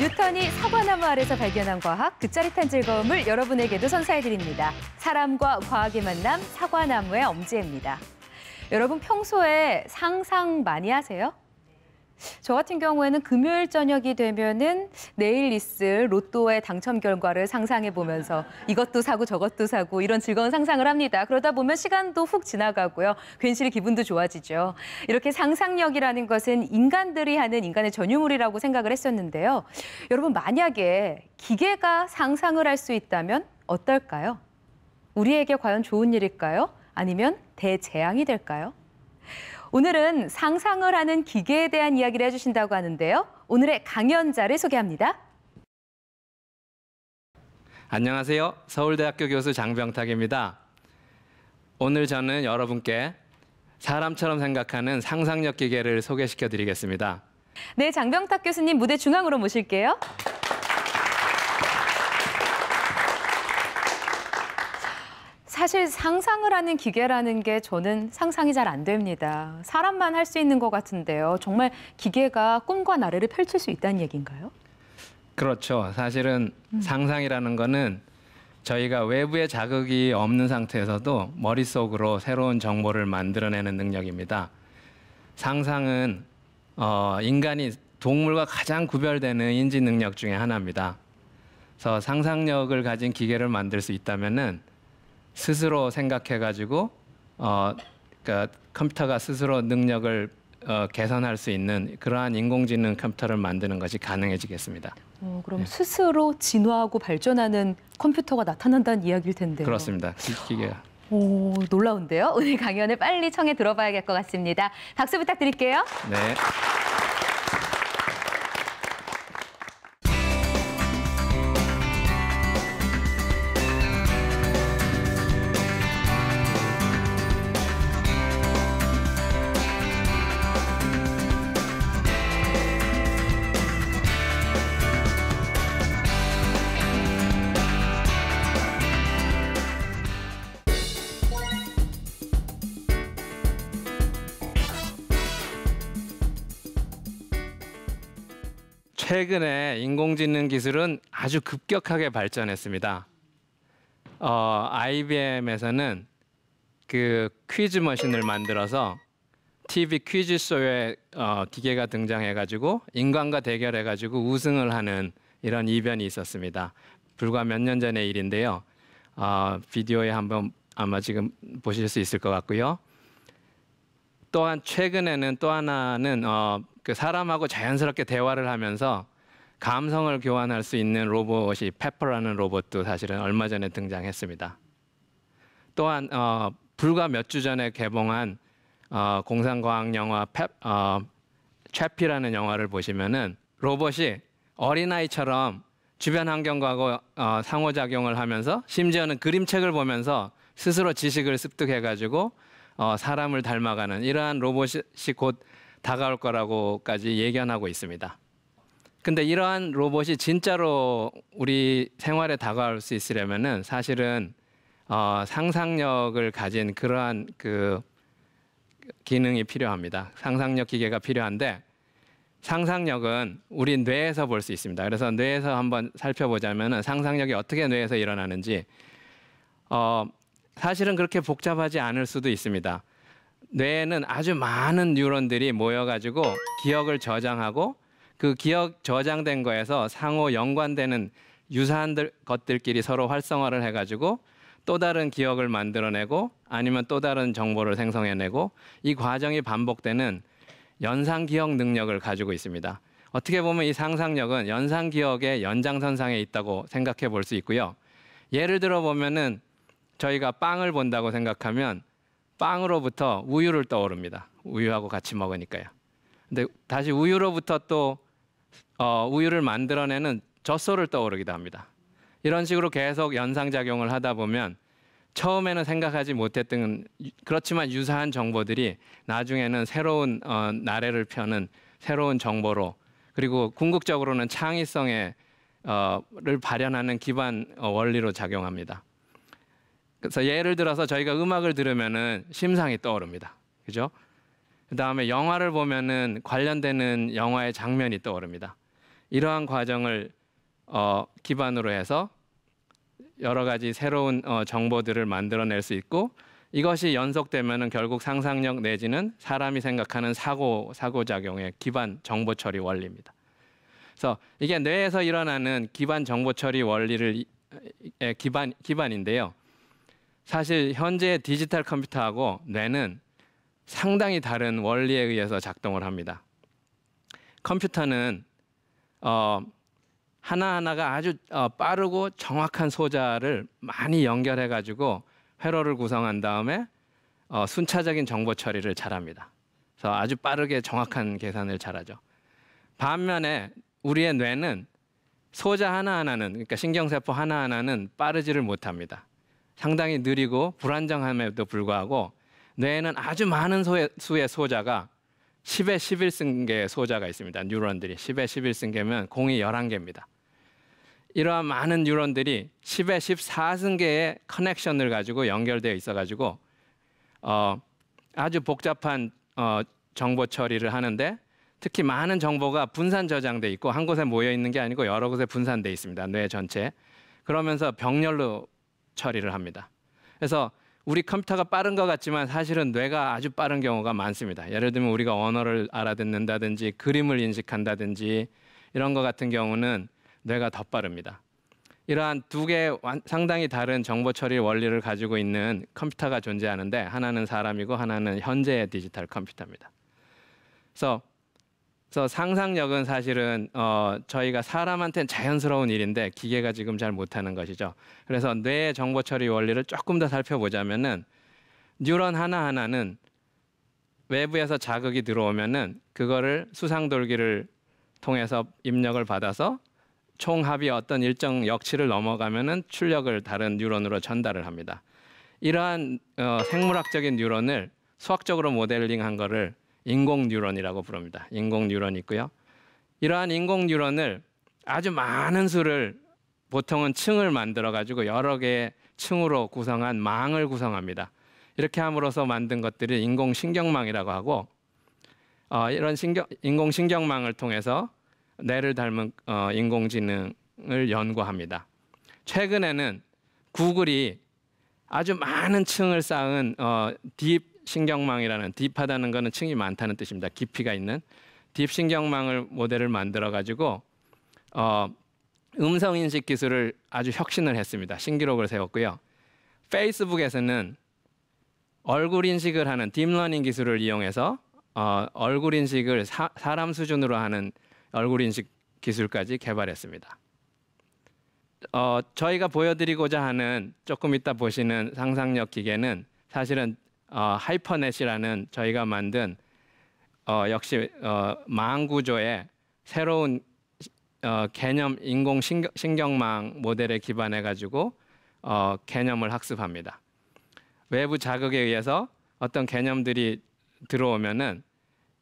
뉴턴이 사과나무 아래서 발견한 과학, 그 짜릿한 즐거움을 여러분에게도 선사해드립니다. 사람과 과학의 만남, 사과나무의 엄지혜입니다. 여러분 평소에 상상 많이 하세요? 저 같은 경우에는 금요일 저녁이 되면은 내일 있을 로또의 당첨 결과를 상상해 보면서 이것도 사고 저것도 사고 이런 즐거운 상상을 합니다. 그러다 보면 시간도 훅 지나가고요. 괜시리 기분도 좋아지죠. 이렇게 상상력이라는 것은 인간들이 하는 인간의 전유물이라고 생각을 했었는데요. 여러분 만약에 기계가 상상을 할 수 있다면 어떨까요? 우리에게 과연 좋은 일일까요? 아니면 대재앙이 될까요? 오늘은 상상을 하는 기계에 대한 이야기를 해주신다고 하는데요. 오늘의 강연자를 소개합니다. 안녕하세요. 서울대학교 교수 장병탁입니다. 오늘 저는 여러분께 사람처럼 생각하는 상상력 기계를 소개시켜드리겠습니다. 네, 장병탁 교수님 무대 중앙으로 모실게요. 사실 상상을 하는 기계라는 게 저는 상상이 잘 안 됩니다. 사람만 할 수 있는 것 같은데요. 정말 기계가 꿈과 나래를 펼칠 수 있다는 얘기인가요? 그렇죠. 사실은 상상이라는 거는 저희가 외부의 자극이 없는 상태에서도 머릿속으로 새로운 정보를 만들어내는 능력입니다. 상상은 인간이 동물과 가장 구별되는 인지 능력 중에 하나입니다. 그래서 상상력을 가진 기계를 만들 수 있다면은 스스로 생각해가지고 그러니까 컴퓨터가 스스로 능력을 개선할 수 있는 그러한 인공지능 컴퓨터를 만드는 것이 가능해지겠습니다. 그럼 네. 스스로 진화하고 발전하는 컴퓨터가 나타난다는 이야기일 텐데요. 그렇습니다. 기계가. 오, 놀라운데요. 오늘 강연을 빨리 청해 들어봐야 할 것 같습니다. 박수 부탁드릴게요. 네. 최근에 인공지능 기술은 아주 급격하게 발전했습니다. IBM에서는 그 퀴즈 머신을 만들어서 TV 퀴즈쇼에 기계가 등장해가지고 인간과 대결해가지고 우승을 하는 이런 이변이 있었습니다. 불과 몇 년 전의 일인데요. 비디오에 한번 아마 지금 보실 수 있을 것 같고요. 또한 최근에는 또 하나는 그 사람하고 자연스럽게 대화를 하면서 감성을 교환할 수 있는 로봇이 페퍼라는 로봇도 사실은 얼마 전에 등장했습니다. 또한 불과 몇 주 전에 개봉한 공상과학 영화 채피라는 영화를 보시면은 로봇이 어린아이처럼 주변 환경과 상호작용을 하면서 심지어는 그림책을 보면서 스스로 지식을 습득해가지고 사람을 닮아가는 이러한 로봇이 곧 다가올 거라고까지 예견하고 있습니다. 근데 이러한 로봇이 진짜로 우리 생활에 다가올 수 있으려면은 사실은 상상력을 가진 그러한 그 기능이 필요합니다. 상상력 기계가 필요한데 상상력은 우리 뇌에서 볼 수 있습니다. 그래서 뇌에서 한번 살펴보자면은 상상력이 어떻게 뇌에서 일어나는지 사실은 그렇게 복잡하지 않을 수도 있습니다. 뇌에는 아주 많은 뉴런들이 모여가지고 기억을 저장하고 그 기억 저장된 거에서 상호 연관되는 유사한 것들끼리 서로 활성화를 해가지고 또 다른 기억을 만들어내고 아니면 또 다른 정보를 생성해내고 이 과정이 반복되는 연상기억 능력을 가지고 있습니다. 어떻게 보면 이 상상력은 연상기억의 연장선상에 있다고 생각해 볼 수 있고요. 예를 들어 보면은 저희가 빵을 본다고 생각하면 빵으로부터 우유를 떠오릅니다. 우유하고 같이 먹으니까요. 근데 다시 우유로부터 또 우유를 만들어내는 젖소를 떠오르기도 합니다. 이런 식으로 계속 연상작용을 하다 보면 처음에는 생각하지 못했던 그렇지만 유사한 정보들이 나중에는 새로운 나래를 펴는 새로운 정보로 그리고 궁극적으로는 창의성을 발현하는 기반 원리로 작용합니다. 그래서 예를 들어서 저희가 음악을 들으면은 심상이 떠오릅니다. 그죠? 그다음에 영화를 보면은 관련되는 영화의 장면이 떠오릅니다. 이러한 과정을 기반으로 해서 여러 가지 새로운 정보들을 만들어낼 수 있고 이것이 연속되면은 결국 상상력 내지는 사람이 생각하는 사고작용의 기반 정보 처리 원리입니다. 그래서 이게 뇌에서 일어나는 기반 정보 처리 원리를 기반인데요. 사실 현재의 디지털 컴퓨터하고 뇌는 상당히 다른 원리에 의해서 작동을 합니다. 컴퓨터는 하나하나가 아주 빠르고 정확한 소자를 많이 연결해 가지고 회로를 구성한 다음에 순차적인 정보 처리를 잘합니다. 그래서 아주 빠르게 정확한 계산을 잘하죠. 반면에 우리의 뇌는 소자 하나하나는, 그러니까 신경세포 하나하나는 빠르지를 못합니다. 상당히 느리고 불안정함에도 불구하고 뇌에는 아주 많은 수의 소자가 10의 11승계의 소자가 있습니다. 뉴런들이 10의 11승계면 공이 11개입니다. 이러한 많은 뉴런들이 10의 14승계의 커넥션을 가지고 연결되어 있어가지고 아주 복잡한 정보 처리를 하는데 특히 많은 정보가 분산 저장돼 있고 한 곳에 모여 있는 게 아니고 여러 곳에 분산돼 있습니다. 뇌 전체. 그러면서 병렬로 처리를 합니다. 그래서 우리 컴퓨터가 빠른 것 같지만 사실은 뇌가 아주 빠른 경우가 많습니다. 예를 들면 우리가 언어를 알아듣는다든지 그림을 인식한다든지 이런 것 같은 경우는 뇌가 더 빠릅니다. 이러한 두 개의 상당히 다른 정보 처리 원리를 가지고 있는 컴퓨터가 존재하는데 하나는 사람이고 하나는 현재의 디지털 컴퓨터입니다. 그래서 상상력은 사실은 저희가 사람한테는 자연스러운 일인데 기계가 지금 잘 못하는 것이죠. 그래서 뇌의 정보 처리 원리를 조금 더 살펴보자면은 뉴런 하나하나는 외부에서 자극이 들어오면은 그거를 수상돌기를 통해서 입력을 받아서 총합이 어떤 일정 역치를 넘어가면은 출력을 다른 뉴런으로 전달을 합니다. 이러한 생물학적인 뉴런을 수학적으로 모델링한 거를 인공 뉴런이라고 부릅니다. 인공 뉴런이 있고요. 이러한 인공 뉴런을 아주 많은 수를 보통은 층을 만들어 가지고 여러 개의 층으로 구성한 망을 구성합니다. 이렇게 함으로써 만든 것들이 인공신경망이라고 하고 이런 인공신경망을 통해서 뇌를 닮은 인공지능을 연구합니다. 최근에는 구글이 아주 많은 층을 쌓은 딥 신경망이라는, 딥하다는 것은 층이 많다는 뜻입니다. 깊이가 있는 딥 신경망을 모델을 만들어 가지고 음성 인식 기술을 아주 혁신을 했습니다. 신기록을 세웠고요. 페이스북에서는 얼굴 인식을 하는 딥러닝 기술을 이용해서 얼굴 인식을 사람 수준으로 하는 얼굴 인식 기술까지 개발했습니다. 저희가 보여드리고자 하는 조금 이따 보시는 상상력 기계는 사실은 하이퍼넷이라는 저희가 만든 역시 망 구조의 새로운 개념 인공신경망 모델에 기반해 가지고 개념을 학습합니다. 외부 자극에 의해서 어떤 개념들이 들어오면은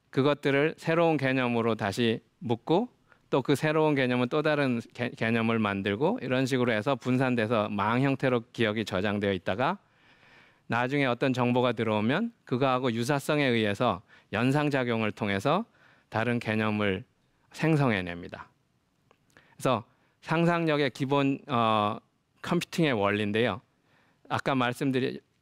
그것들을 새로운 개념으로 다시 묶고 또 그 새로운 개념은 또 다른 개념을 만들고 이런 식으로 해서 분산돼서 망 형태로 기억이 저장되어 있다가 나중에 어떤 정보가 들어오면 그거하고 유사성에 의해서 연상작용을 통해서 다른 개념을 생성해냅니다. 그래서 상상력의 기본 컴퓨팅의 원리인데요. 아까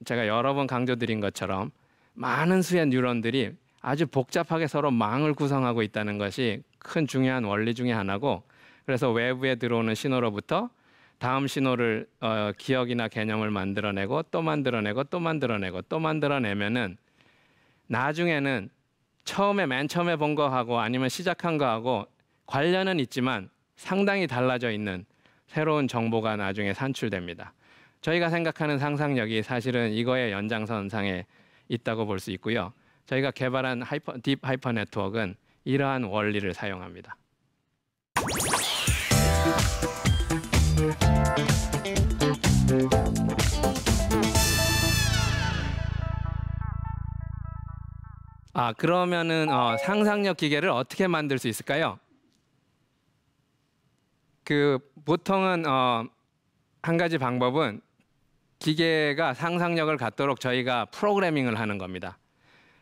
제가 여러 번 강조드린 것처럼 많은 수의 뉴런들이 아주 복잡하게 서로 망을 구성하고 있다는 것이 큰 중요한 원리 중에 하나고 그래서 외부에 들어오는 신호로부터 다음 신호를 기억이나 개념을 만들어내고 또 만들어내고 또 만들어내고 또 만들어내면은 나중에는 맨 처음에 본 거하고 아니면 시작한 거하고 관련은 있지만 상당히 달라져 있는 새로운 정보가 나중에 산출됩니다. 저희가 생각하는 상상력이 사실은 이거의 연장선상에 있다고 볼 수 있고요. 저희가 개발한 딥 하이퍼 네트워크는 이러한 원리를 사용합니다. 그러면은 상상력 기계를 어떻게 만들 수 있을까요? 보통은 한 가지 방법은 기계가 상상력을 갖도록 저희가 프로그래밍을 하는 겁니다.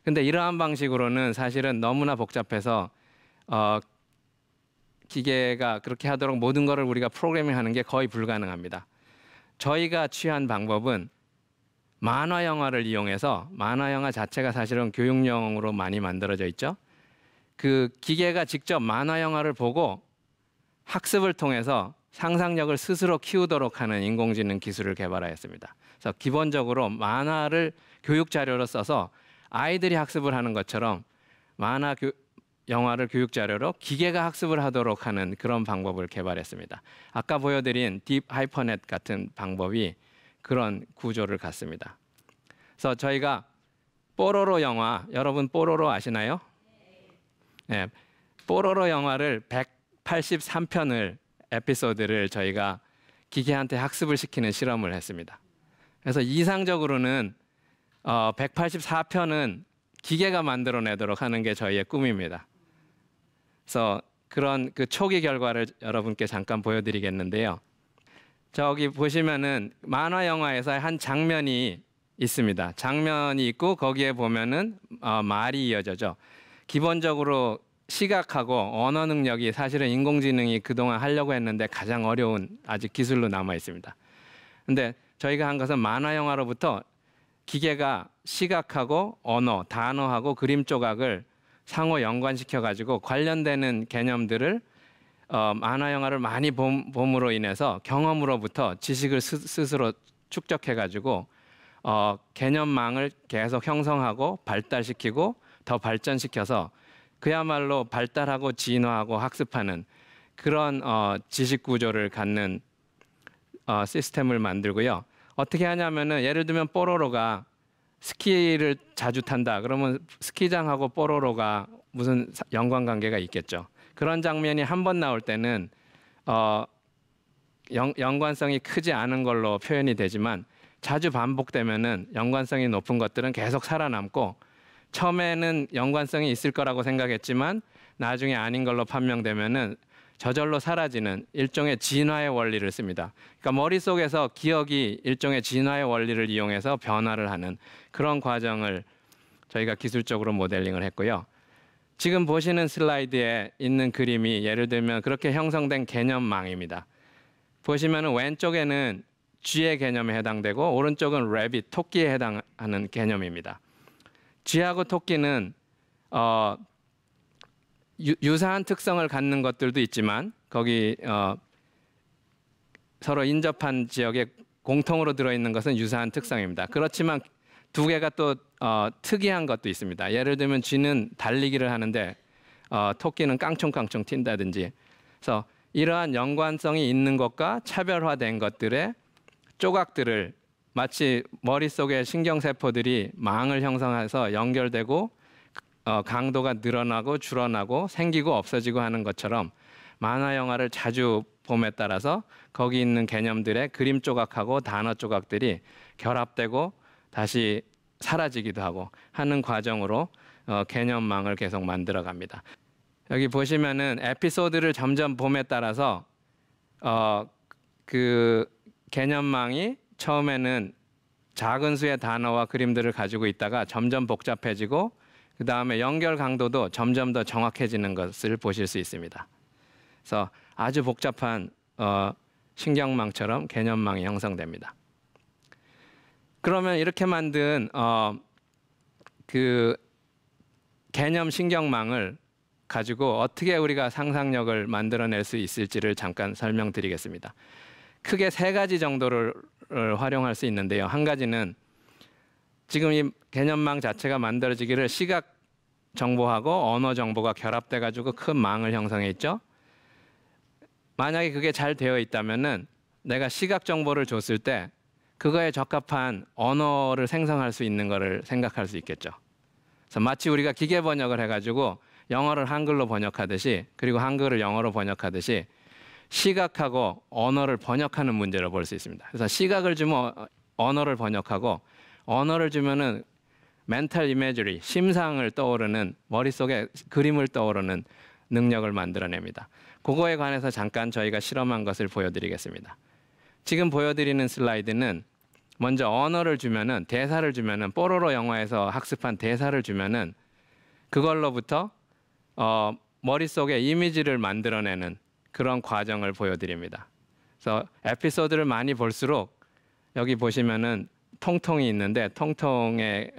근데 이러한 방식으로는 사실은 너무나 복잡해서 기계가 그렇게 하도록 모든 것을 우리가 프로그래밍하는 게 거의 불가능합니다. 저희가 취한 방법은 만화 영화를 이용해서, 만화 영화 자체가 사실은 교육용으로 많이 만들어져 있죠. 그 기계가 직접 만화 영화를 보고 학습을 통해서 상상력을 스스로 키우도록 하는 인공지능 기술을 개발하였습니다. 그래서 기본적으로 만화를 교육 자료로 써서 아이들이 학습을 하는 것처럼 영화를 교육 자료로 기계가 학습을 하도록 하는 그런 방법을 개발했습니다. 아까 보여드린 딥 하이퍼넷 같은 방법이 그런 구조를 갖습니다. 그래서 저희가 뽀로로 영화, 여러분 뽀로로 아시나요? 네, 뽀로로 영화를 183편을 에피소드를 저희가 기계한테 학습을 시키는 실험을 했습니다. 그래서 이상적으로는 184편은 기계가 만들어내도록 하는 게 저희의 꿈입니다. 그래서 그런 그 초기 결과를 여러분께 잠깐 보여드리겠는데요. 저기 보시면은 만화 영화에서 한 장면이 있습니다. 장면이 있고 거기에 보면은 말이 이어져죠. 기본적으로 시각하고 언어 능력이 사실은 인공지능이 그동안 하려고 했는데 가장 어려운 아직 기술로 남아 있습니다. 근데 저희가 한 것은 만화 영화로부터 기계가 시각하고 언어, 단어하고 그림 조각을 상호 연관시켜 가지고 관련되는 개념들을 만화 영화를 많이 봄으로 인해서 경험으로부터 지식을 스스로 축적해 가지고 개념망을 계속 형성하고 발달시키고 더 발전시켜서 그야말로 발달하고 진화하고 학습하는 그런 지식 구조를 갖는 시스템을 만들고요. 어떻게 하냐면은 예를 들면 뽀로로가 스키를 자주 탄다. 그러면 스키장하고 뽀로로가 무슨 연관관계가 있겠죠. 그런 장면이 한 번 나올 때는 연관성이 크지 않은 걸로 표현이 되지만 자주 반복되면은 연관성이 높은 것들은 계속 살아남고 처음에는 연관성이 있을 거라고 생각했지만 나중에 아닌 걸로 판명되면은 저절로 사라지는 일종의 진화의 원리를 씁니다. 그러니까 머릿속에서 기억이 일종의 진화의 원리를 이용해서 변화를 하는 그런 과정을 저희가 기술적으로 모델링을 했고요. 지금 보시는 슬라이드에 있는 그림이 예를 들면 그렇게 형성된 개념망입니다. 보시면은 왼쪽에는 쥐의 개념에 해당되고 오른쪽은 래빗, 토끼에 해당하는 개념입니다. 쥐하고 토끼는 유사한 특성을 갖는 것들도 있지만 거기 서로 인접한 지역에 공통으로 들어있는 것은 유사한 특성입니다. 그렇지만 두 개가 또 특이한 것도 있습니다. 예를 들면 쥐는 달리기를 하는데 토끼는 깡총깡총 튄다든지. 그래서 이러한 연관성이 있는 것과 차별화된 것들의 조각들을 마치 머릿속의 신경세포들이 망을 형성해서 연결되고 강도가 늘어나고 줄어나고 생기고 없어지고 하는 것처럼 만화 영화를 자주 봄에 따라서 거기 있는 개념들의 그림 조각하고 단어 조각들이 결합되고 다시 사라지기도 하고 하는 과정으로 개념망을 계속 만들어 갑니다. 여기 보시면은 에피소드를 점점 봄에 따라서 그 개념망이 처음에는 작은 수의 단어와 그림들을 가지고 있다가 점점 복잡해지고 그 다음에 연결 강도도 점점 더 정확해지는 것을 보실 수 있습니다. 그래서 아주 복잡한 신경망처럼 개념망이 형성됩니다. 그러면 이렇게 만든 그 개념 신경망을 가지고 어떻게 우리가 상상력을 만들어낼 수 있을지를 잠깐 설명드리겠습니다. 크게 세 가지 정도를 활용할 수 있는데요. 한 가지는 지금 이 개념망 자체가 만들어지기를 시각 정보하고 언어 정보가 결합돼 가지고 큰 망을 형성해 있죠. 만약에 그게 잘 되어 있다면은 내가 시각 정보를 줬을 때 그거에 적합한 언어를 생성할 수 있는 거를 생각할 수 있겠죠. 그래서 마치 우리가 기계 번역을 해가지고 영어를 한글로 번역하듯이 그리고 한글을 영어로 번역하듯이 시각하고 언어를 번역하는 문제를 볼 수 있습니다. 그래서 시각을 주면 언어를 번역하고 언어를 주면은 멘탈 이미지리, 심상을 떠오르는 머릿속에 그림을 떠오르는 능력을 만들어냅니다. 그거에 관해서 잠깐 저희가 실험한 것을 보여드리겠습니다. 지금 보여드리는 슬라이드는 먼저 언어를 주면은 대사를 주면은 뽀로로 영화에서 학습한 대사를 주면은 그걸로부터 머릿속에 이미지를 만들어내는 그런 과정을 보여드립니다. 그래서 에피소드를 많이 볼수록 여기 보시면은 통통이 있는데 통통의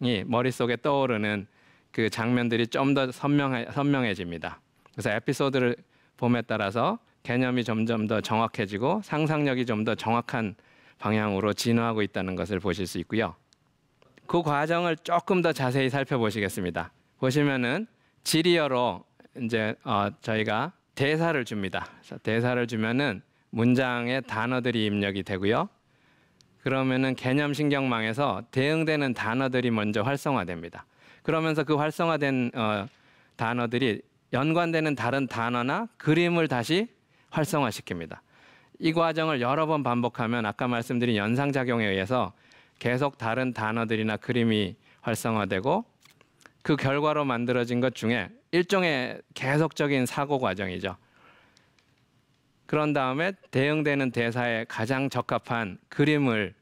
이 머릿속에 떠오르는 그 장면들이 좀 더 선명해집니다. 그래서 에피소드를 봄에 따라서 개념이 점점 더 정확해지고 상상력이 좀 더 정확한 방향으로 진화하고 있다는 것을 보실 수 있고요. 그 과정을 조금 더 자세히 살펴보시겠습니다. 보시면은 지리어로 이제 저희가 대사를 줍니다. 그래서 대사를 주면은 문장에 단어들이 입력이 되고요. 그러면은 개념신경망에서 대응되는 단어들이 먼저 활성화됩니다. 그러면서 그 활성화된 단어들이 연관되는 다른 단어나 그림을 다시 활성화시킵니다. 이 과정을 여러 번 반복하면 아까 말씀드린 연상작용에 의해서 계속 다른 단어들이나 그림이 활성화되고 그 결과로 만들어진 것 중에 일종의 계속적인 사고 과정이죠. 그런 다음에 대응되는 대사에 가장 적합한 그림을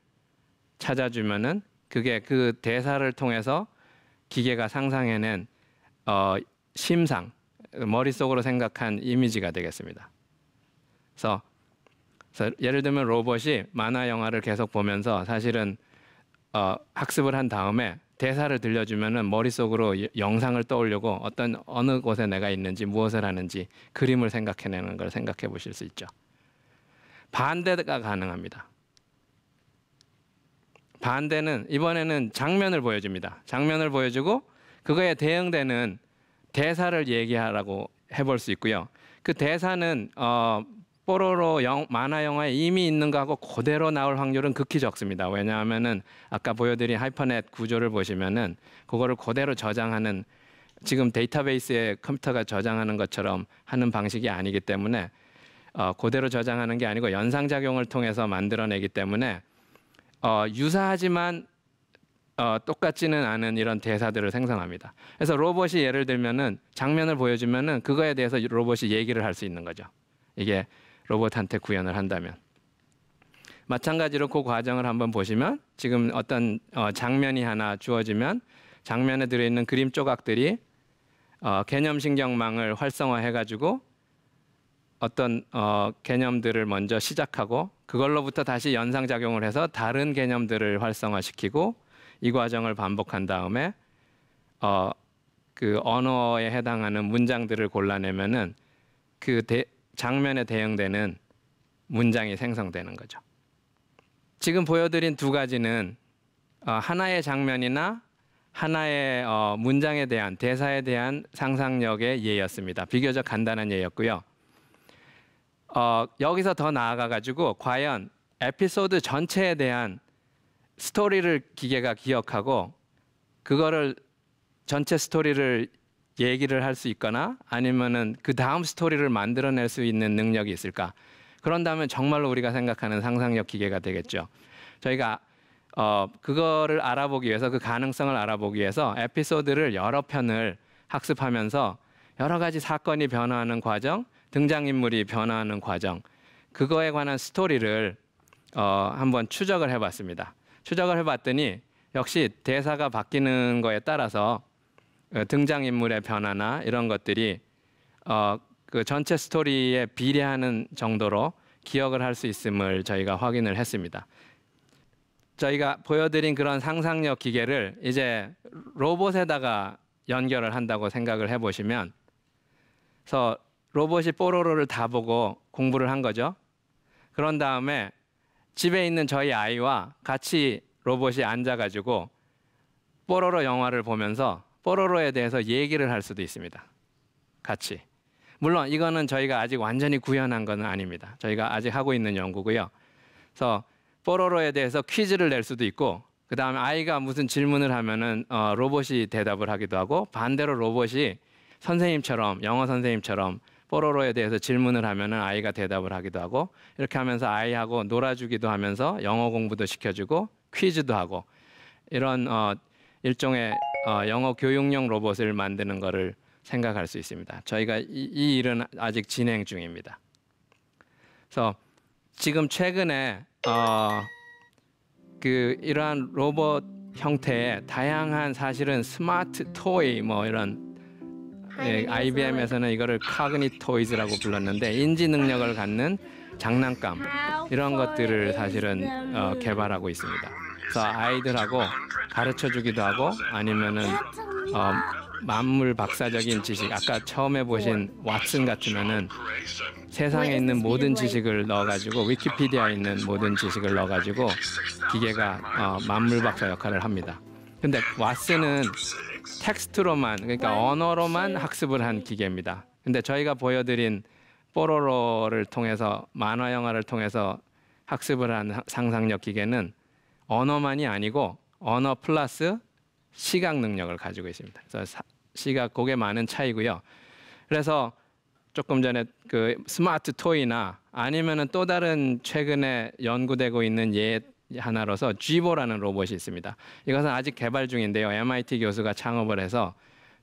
찾아주면은 그게 그 대사를 통해서 기계가 상상해낸 심상, 머릿속으로 생각한 이미지가 되겠습니다. 그래서 예를 들면 로봇이 만화 영화를 계속 보면서 사실은 학습을 한 다음에 대사를 들려주면은 머릿속으로 영상을 떠올리고 어느 곳에 내가 있는지 무엇을 하는지 그림을 생각해내는 걸 생각해 보실 수 있죠. 반대가 가능합니다. 반대는 이번에는 장면을 보여줍니다. 장면을 보여주고 그거에 대응되는 대사를 얘기하라고 해볼 수 있고요. 그 대사는 뽀로로 만화 영화에 이미 있는 거하고 그대로 나올 확률은 극히 적습니다. 왜냐하면은 아까 보여드린 하이퍼넷 구조를 보시면은 그거를 그대로 저장하는 지금 데이터베이스에 컴퓨터가 저장하는 것처럼 하는 방식이 아니기 때문에 그대로 저장하는 게 아니고 연상작용을 통해서 만들어내기 때문에 유사하지만 똑같지는 않은 이런 대사들을 생성합니다. 그래서 로봇이 예를 들면은 장면을 보여주면은 그거에 대해서 로봇이 얘기를 할 수 있는 거죠. 이게 로봇한테 구현을 한다면. 마찬가지로 그 과정을 한번 보시면 지금 어떤 장면이 하나 주어지면 장면에 들어있는 그림 조각들이 개념신경망을 활성화해가지고 어떤 개념들을 먼저 시작하고 그걸로부터 다시 연상작용을 해서 다른 개념들을 활성화시키고 이 과정을 반복한 다음에 그 언어에 해당하는 문장들을 골라내면은 그 장면에 대응되는 문장이 생성되는 거죠. 지금 보여드린 두 가지는 하나의 장면이나 하나의 문장에 대한 대사에 대한 상상력의 예였습니다. 비교적 간단한 예였고요. 여기서 더 나아가가지고 과연 에피소드 전체에 대한 스토리를 기계가 기억하고 그거를 전체 스토리를 얘기를 할 수 있거나 아니면은 그 다음 스토리를 만들어낼 수 있는 능력이 있을까? 그런다면 정말로 우리가 생각하는 상상력 기계가 되겠죠. 저희가 그거를 알아보기 위해서 그 가능성을 알아보기 위해서 에피소드를 여러 편을 학습하면서 여러 가지 사건이 변화하는 과정, 등장인물이 변화하는 과정, 그거에 관한 스토리를 한번 추적을 해봤습니다. 추적을 해봤더니 역시 대사가 바뀌는 거에 따라서 등장인물의 변화나 이런 것들이 그 전체 스토리에 비례하는 정도로 기억을 할 수 있음을 저희가 확인을 했습니다. 저희가 보여드린 그런 상상력 기계를 이제 로봇에다가 연결을 한다고 생각을 해보시면, 그래서 로봇이 뽀로로를 다 보고 공부를 한 거죠. 그런 다음에 집에 있는 저희 아이와 같이 로봇이 앉아가지고 뽀로로 영화를 보면서 뽀로로에 대해서 얘기를 할 수도 있습니다. 같이. 물론 이거는 저희가 아직 완전히 구현한 건 아닙니다. 저희가 아직 하고 있는 연구고요. 그래서 뽀로로에 대해서 퀴즈를 낼 수도 있고, 그 다음에 아이가 무슨 질문을 하면은 로봇이 대답을 하기도 하고, 반대로 로봇이 선생님처럼, 영어 선생님처럼 뽀로로에 대해서 질문을 하면은 아이가 대답을 하기도 하고, 이렇게 하면서 아이하고 놀아주기도 하면서 영어 공부도 시켜주고 퀴즈도 하고, 이런 일종의 영어 교육용 로봇을 만드는 거를 생각할 수 있습니다. 저희가 이 일은 아직 진행 중입니다. 그래서 지금 최근에 이러한 로봇 형태의 다양한 사실은 스마트 토이 뭐 이런 IBM에서는 이거를 cognitoids라고 불렀는데 인지 능력을 갖는 장난감 이런 것들을 사실은 개발하고 있습니다. 그래서 아이들하고 가르쳐 주기도 하고 아니면은 만물 박사적인 지식, 아까 처음에 보신 왓슨 같으면은 세상에 있는 모든 지식을 넣어가지고 위키피디아에 있는 모든 지식을 넣어가지고 기계가 만물 박사 역할을 합니다. 근데 왓슨은 텍스트로만, 그러니까 언어로만 학습을 한 기계입니다. 근데 저희가 보여드린 뽀로로를 통해서 만화 영화를 통해서 학습을 한 상상력 기계는 언어만이 아니고 언어 플러스 시각 능력을 가지고 있습니다. 그래서 시각 그게 많은 차이고요. 그래서 조금 전에 그 스마트 토이나 아니면은 또 다른 최근에 연구되고 있는 예 하나로서 쥐보라는 로봇이 있습니다. 이것은 아직 개발 중인데요. MIT 교수가 창업을 해서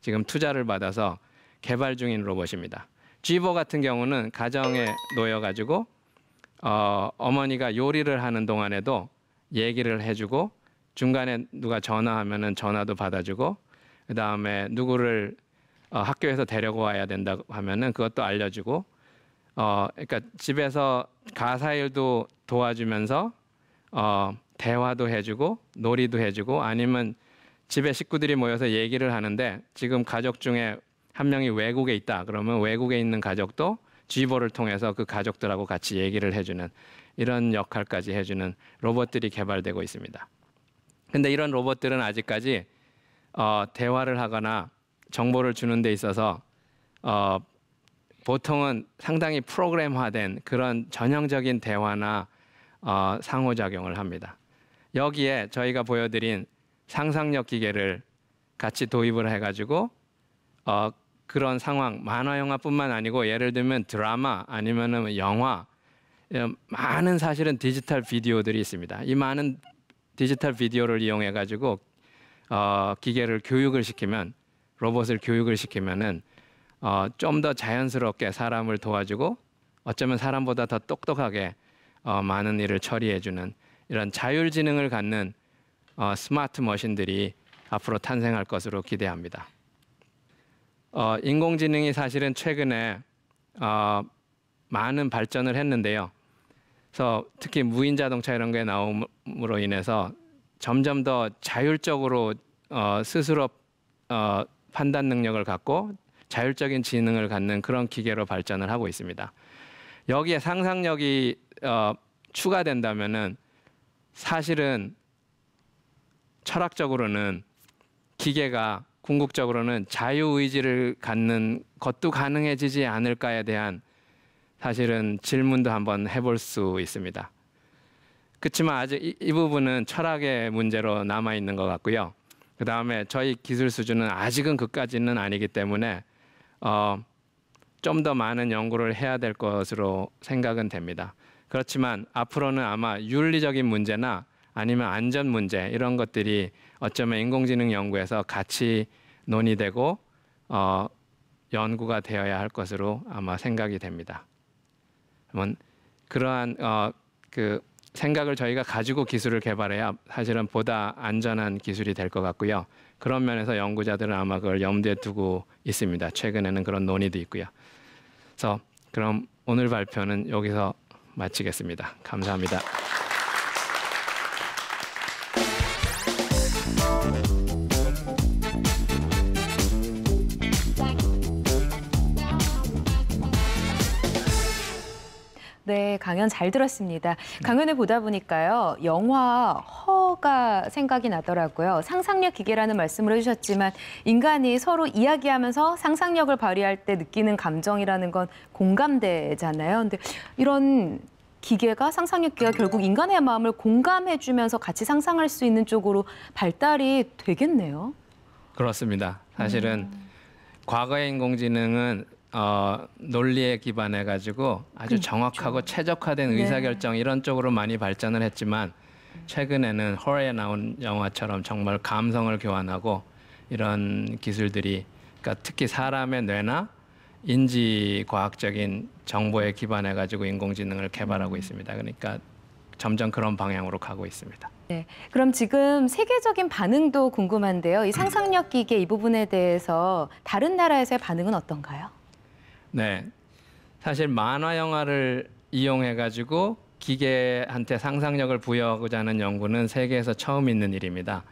지금 투자를 받아서 개발 중인 로봇입니다. 쥐보 같은 경우는 가정에 놓여가지고 어머니가 요리를 하는 동안에도 얘기를 해주고 중간에 누가 전화하면은 전화도 받아주고 그 다음에 누구를 학교에서 데리고 와야 된다고 하면은 그것도 알려주고 그러니까 집에서 가사일도 도와주면서 대화도 해주고 놀이도 해주고 아니면 집에 식구들이 모여서 얘기를 하는데 지금 가족 중에 한 명이 외국에 있다 그러면 외국에 있는 가족도 쥐보를 통해서 그 가족들하고 같이 얘기를 해주는 이런 역할까지 해주는 로봇들이 개발되고 있습니다. 근데 이런 로봇들은 아직까지 대화를 하거나 정보를 주는 데 있어서 보통은 상당히 프로그램화된 그런 전형적인 대화나 상호작용을 합니다. 여기에 저희가 보여드린 상상력 기계를 같이 도입을 해가지고 그런 상황, 만화 영화뿐만 아니고 예를 들면 드라마 아니면은 영화 많은 사실은 디지털 비디오들이 있습니다. 이 많은 디지털 비디오를 이용해 가지고 기계를 교육을 시키면 로봇을 교육을 시키면은 좀 더 자연스럽게 사람을 도와주고 어쩌면 사람보다 더 똑똑하게 많은 일을 처리해주는 이런 자율지능을 갖는 스마트 머신들이 앞으로 탄생할 것으로 기대합니다. 인공지능이 사실은 최근에 많은 발전을 했는데요. 그래서 특히 무인 자동차 이런 게 나옴으로 인해서 점점 더 자율적으로 스스로 판단 능력을 갖고 자율적인 지능을 갖는 그런 기계로 발전을 하고 있습니다. 여기에 상상력이 추가된다면은 사실은 철학적으로는 기계가 궁극적으로는 자유의지를 갖는 것도 가능해지지 않을까에 대한 사실은 질문도 한번 해볼 수 있습니다. 그렇지만 아직 이 부분은 철학의 문제로 남아 있는 것 같고요. 그 다음에 저희 기술 수준은 아직은 그까지는 아니기 때문에 좀 더 많은 연구를 해야 될 것으로 생각은 됩니다. 그렇지만 앞으로는 아마 윤리적인 문제나 아니면 안전 문제 이런 것들이 어쩌면 인공지능 연구에서 같이 논의되고 연구가 되어야 할 것으로 아마 생각이 됩니다. 그러한 그 생각을 저희가 가지고 기술을 개발해야 사실은 보다 안전한 기술이 될 것 같고요. 그런 면에서 연구자들은 아마 그걸 염두에 두고 있습니다. 최근에는 그런 논의도 있고요. 그래서 그럼 오늘 발표는 여기서 마치겠습니다. 감사합니다. 네, 강연 잘 들었습니다. 강연을 보다 보니까요, 영화 허가 생각이 나더라고요. 상상력 기계라는 말씀을 해주셨지만 인간이 서로 이야기하면서 상상력을 발휘할 때 느끼는 감정이라는 건 공감대잖아요. 근데 이런 기계가, 상상력 기계가 결국 인간의 마음을 공감해주면서 같이 상상할 수 있는 쪽으로 발달이 되겠네요. 그렇습니다. 사실은 과거의 인공지능은 논리에 기반해 가지고 아주 정확하고 최적화된 의사결정 이런 쪽으로 많이 발전을 했지만 최근에는 헐에 나온 영화처럼 정말 감성을 교환하고 이런 기술들이 그러니까 특히 사람의 뇌나 인지 과학적인 정보에 기반해 가지고 인공지능을 개발하고 있습니다. 그러니까 점점 그런 방향으로 가고 있습니다. 네, 그럼 지금 세계적인 반응도 궁금한데요. 이 상상력 기계 이 부분에 대해서 다른 나라에서의 반응은 어떤가요? 네, 사실 만화 영화를 이용해 가지고 기계한테 상상력을 부여하고자 하는 연구는 세계에서 처음 있는 일입니다.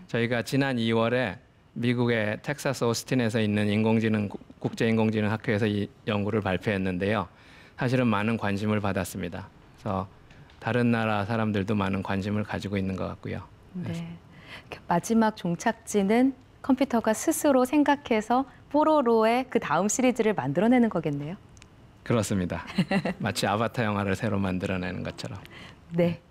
저희가 지난 2월에 미국의 텍사스 오스틴에서 있는 국제인공지능 학회에서 이 연구를 발표했는데요. 사실은 많은 관심을 받았습니다. 그래서 다른 나라 사람들도 많은 관심을 가지고 있는 것 같고요. 네. 마지막 종착지는 컴퓨터가 스스로 생각해서 뽀로로의 그 다음 시리즈를 만들어내는 거겠네요. 그렇습니다. 마치 아바타 영화를 새로 만들어내는 것처럼. 네.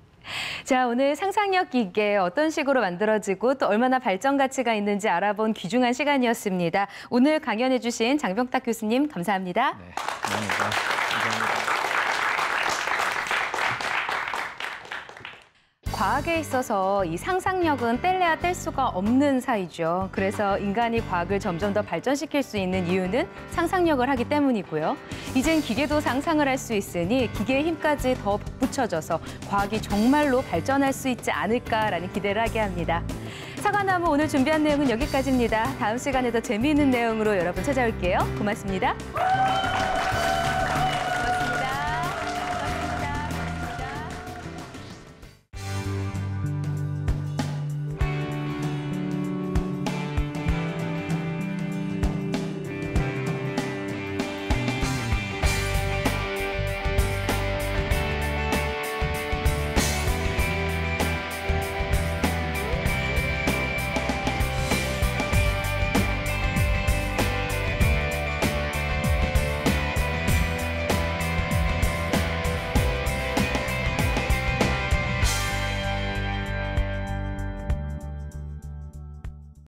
자, 오늘 상상력 기계 어떤 식으로 만들어지고 또 얼마나 발전 가치가 있는지 알아본 귀중한 시간이었습니다. 오늘 강연해 주신 장병탁 교수님 감사합니다. 네, 감사합니다. 과학에 있어서 이 상상력은 뗄래야 뗄 수가 없는 사이죠. 그래서 인간이 과학을 점점 더 발전시킬 수 있는 이유는 상상력을 하기 때문이고요. 이젠 기계도 상상을 할 수 있으니 기계의 힘까지 더 덧붙여져서 과학이 정말로 발전할 수 있지 않을까라는 기대를 하게 합니다. 사과나무 오늘 준비한 내용은 여기까지입니다. 다음 시간에 더 재미있는 내용으로 여러분 찾아올게요. 고맙습니다.